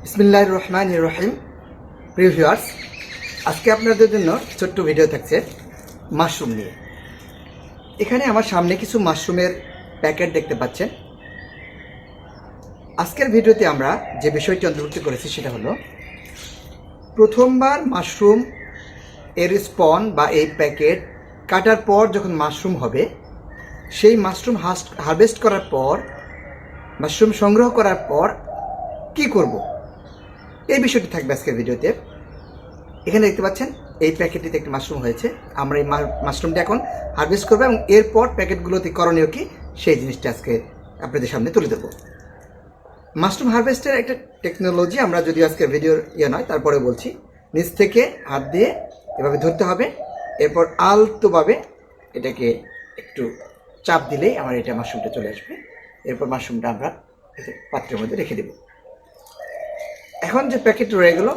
বিসমিল্লাহির রহমানির রহিম। প্রিয় ভিউয়ার্স, আজকে আপনাদের জন্য ছোট্ট ভিডিও থাকছে মাশরুম নিয়ে। এখানে আমার সামনে কিছু মাশরুমের প্যাকেট দেখতে পাচ্ছেন। আজকের ভিডিওতে আমরা যে বিষয়টি অন্তর্ভুক্ত করেছি সেটা হলো, প্রথমবার মাশরুম এর স্পন বা এই প্যাকেট কাটার পর যখন মাশরুম হবে, সেই মাশরুম হারভেস্ট করার পর, মাশরুম সংগ্রহ করার পর কি করব, এই বিষয়টি থাকবে আজকের ভিডিওতে। এখানে দেখতে পাচ্ছেন এই প্যাকেটটিতে একটি মাশরুম হয়েছে। আমরা এই মাশরুমটা এখন হারভেস্ট করবো এবং এরপর প্যাকেটগুলোতে করণীয় কি সেই জিনিসটা আজকে আপনাদের সামনে তুলে দেবো। মাশরুম হারভেস্টের একটা টেকনোলজি, আমরা যদি আজকে ভিডিওর নয় তারপরে বলছি। নিচ থেকে হাত দিয়ে এভাবে ধরতে হবে, এরপর আলতোভাবে এটাকে একটু চাপ দিলেই আমার এটা মাশরুমটা চলে আসবে। এরপর মাশরুমটা আমরা পাত্রের মধ্যে রেখে দেব। এখন যে প্যাকেট রয়ে গেল,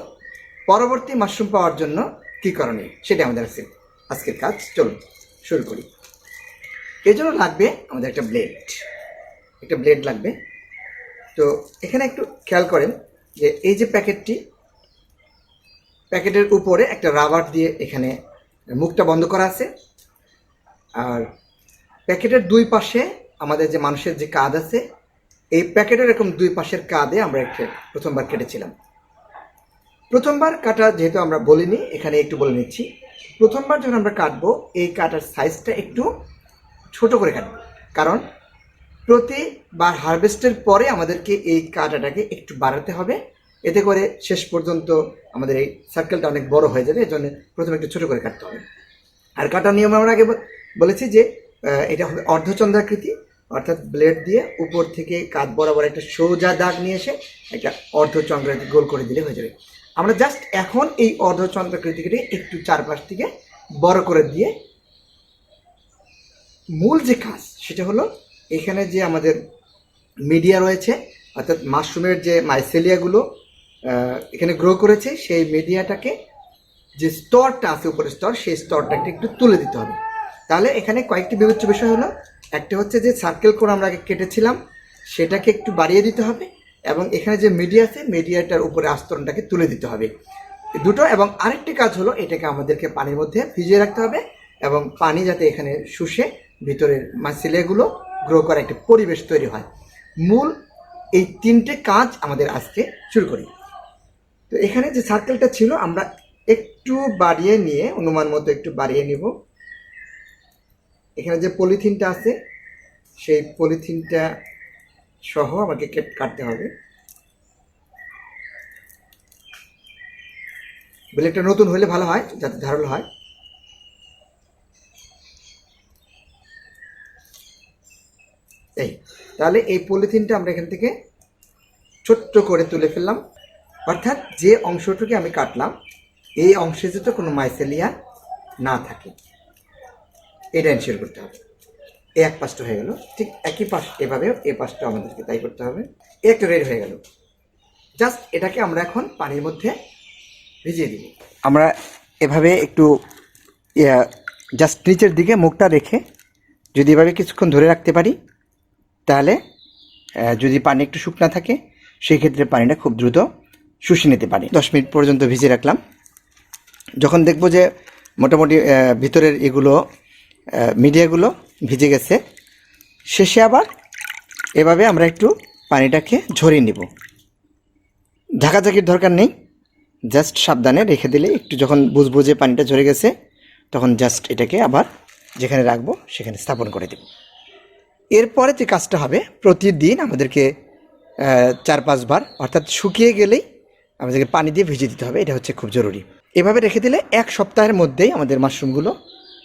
পরবর্তী মাশরুম পাওয়ার জন্য কী করণীয় সেটা আমাদের আজকের কাজ। চলুন শুরু করি। এর জন্য লাগবে আমাদের একটা ব্লেড লাগবে। তো এখানে একটু খেয়াল করেন যে এই যে প্যাকেটের উপরে একটা রাবার দিয়ে এখানে মুখটা বন্ধ করা আছে, আর প্যাকেটের দুই পাশে আমাদের যে মানুষের যে কাঁধ আছে, এই প্যাকেটের এরকম দুই পাশের কাঁধে আমরা প্রথমবার কেটেছিলাম। প্রথমবার কাটা যেহেতু আমরা বলিনি, এখানে একটু বলে নিচ্ছি। প্রথমবার যখন আমরা কাটবো, এই কাটার সাইজটা একটু ছোট করে কাটবো, কারণ প্রতিবার হারভেস্টের পরে আমাদেরকে এই কাটাটাকে একটু বাড়াতে হবে। এতে করে শেষ পর্যন্ত আমাদের এই সার্কেলটা অনেক বড় হয়ে যাবে। এজন্য প্রথমে একটু ছোট করে কাটতে হবে। আর কাটার নিয়ম আমরা আগে বলেছি যে এটা হবে অর্ধচন্দ্রাকৃতি, অর্থাৎ ব্লেড দিয়ে উপর থেকে কাঁধ বরাবর একটা সোজা দাগ নিয়ে এসে একটা অর্ধচন্দ্রাকৃতি গোল করে দিলে হয়ে যাবে। আমরা জাস্ট এখন এই অর্ধচন্দ্রাকৃতিকে একটু চারপাশ থেকে বড় করে দিয়ে, মূল যে কাজ সেটা হলো, এখানে যে আমাদের মিডিয়া রয়েছে, অর্থাৎ মাশরুমের যে মাইসেলিয়াগুলো এখানে গ্রো করেছে, সেই মিডিয়াটাকে যে স্তরটা আছে উপরের স্তর, সেই স্তরটাকে একটু তুলে দিতে হবে। তাহলে এখানে কয়েকটি বিবেচ্য বিষয় হলো, একটা হচ্ছে যে সার্কেল করে আমরা আগে কেটেছিলাম সেটাকে একটু বাড়িয়ে দিতে হবে, এবং এখানে যে মিডিয়া আছে মিডিয়াটার উপরে আস্তরণটাকে তুলে দিতে হবে, দুটো। এবং আরেকটি কাজ হলো, এটাকে আমাদেরকে পানির মধ্যে ভিজিয়ে রাখতে হবে, এবং পানি যাতে এখানে শুষে ভিতরের মাইসেলিয়াগুলো গ্রো করার একটা পরিবেশ তৈরি হয়। মূল এই তিনটে কাজ আমাদের আজকে শুরু করি। তো এখানে যে সার্কেলটা ছিল আমরা একটু বাড়িয়ে নিয়ে, অনুমান মতো একটু বাড়িয়ে নিব। এখানে যে পলিথিনটা আছে সেই পলিথিনটা সহ আমাকে কাটতে হবে। ব্লেডটা নতুন হলে ভালো হয়, যাতে ধারালো হয়। তাহলে এই পলিথিনটা আমরা এখান থেকে ছোট্ট করে তুলে ফেললাম, অর্থাৎ যে অংশটুকু আমি কাটলাম এই অংশে যাতে কোনো মাইসেলিয়া না থাকে, এটা এনশিওর করতে হবে। এই এক পাশটা হয়ে গেল। ঠিক একই পাশ এভাবেও এই পাশটা আমাদেরকে তাই করতে হবে। একটা রেডি হয়ে গেল। জাস্ট এটাকে আমরা এখন পানির মধ্যে ভিজিয়ে দিব। আমরা এভাবে একটু জাস্ট নিচের দিকে মুখটা রেখে যদি এভাবে কিছুক্ষণ ধরে রাখতে পারি, তাহলে যদি পানি একটু শুকনা থাকে সেই ক্ষেত্রে পানিটা খুব দ্রুত শুষে নিতে পারি। 10 মিনিট পর্যন্ত ভিজিয়ে রাখলাম। যখন দেখব যে মোটামুটি ভিতরের এগুলো মিডিয়াগুলো ভিজে গেছে, শেষে আবার এভাবে আমরা একটু পানিটাকে ঝরিয়ে নিব। ঝাঁকাঝাঁকির দরকার নেই, জাস্ট সাবধানে রেখে দিলে একটু যখন বুঝবুঝে পানিটা ঝরে গেছে, তখন জাস্ট এটাকে আবার যেখানে রাখবো সেখানে স্থাপন করে দেব। এরপরে যে কাজটা হবে, প্রতিদিন আমাদেরকে 4-5 বার, অর্থাৎ শুকিয়ে গেলেই আমাদেরকে পানি দিয়ে ভিজিয়ে দিতে হবে। এটা হচ্ছে খুব জরুরি। এভাবে রেখে দিলে 1 সপ্তাহের মধ্যেই আমাদের মাশরুমগুলো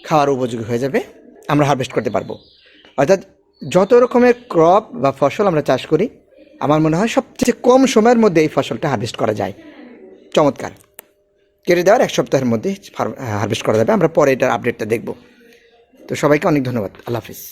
খাওয়ার উপযোগী হয়ে যাবে, আমরা হারভেস্ট করতে পারবো। অর্থাৎ যত রকমের ক্রপ বা ফসল আমরা চাষ করি, আমার মনে হয় সবচেয়ে কম সময়ের মধ্যে এই ফসলটা হারভেস্ট করা যায়। চমৎকার। কেটে দেওয়ার 1 সপ্তাহের মধ্যে হারভেস্ট করা যাবে। আমরা পরে এটার আপডেটটা দেখব। তো সবাইকে অনেক ধন্যবাদ। আল্লাহ হাফিজ।